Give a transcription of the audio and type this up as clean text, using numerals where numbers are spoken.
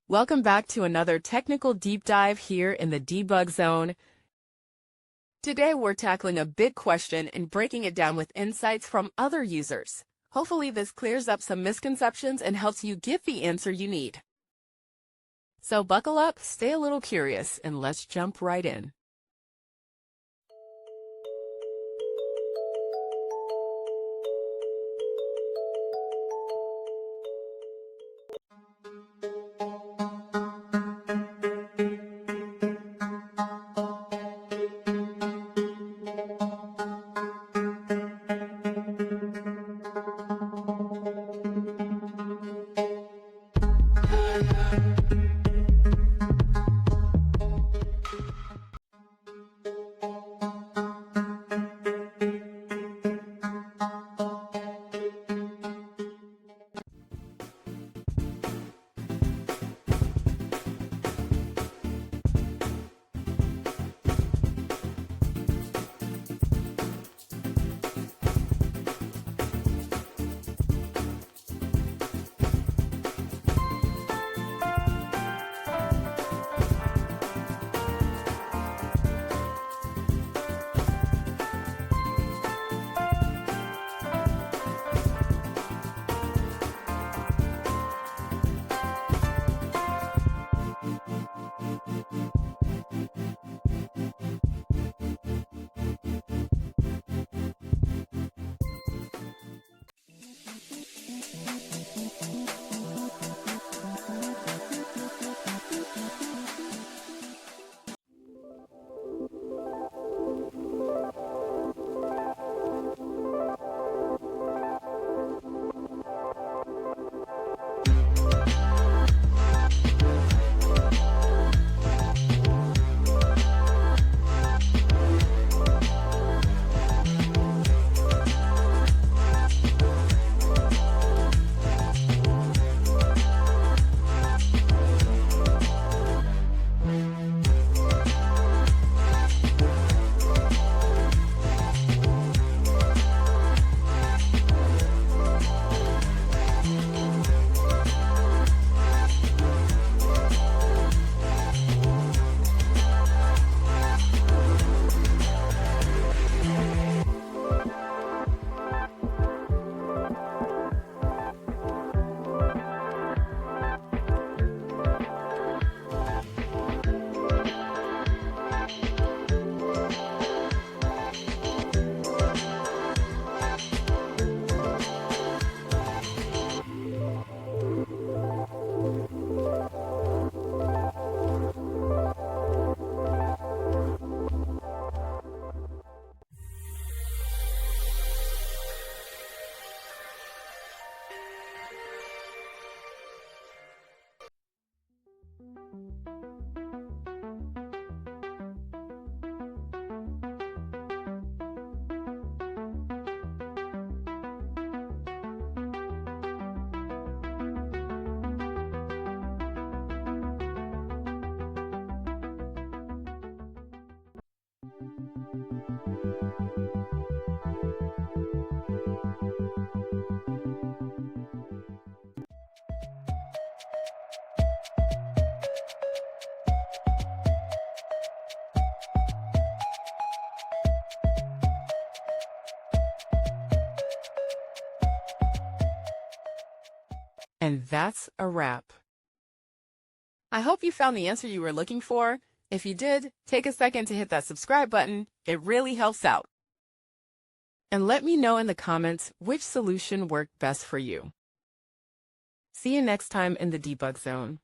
Welcome back to another technical deep dive here in the debug zone. Today we're tackling a big question and breaking it down with insights from other users. Hopefully this clears up some misconceptions and helps you get the answer you need. So buckle up, stay a little curious, and let's jump right in. And that's a wrap. I hope you found the answer you were looking for. If you did, take a second to hit that subscribe button. It really helps out. And let me know in the comments which solution worked best for you. See you next time in the debug zone.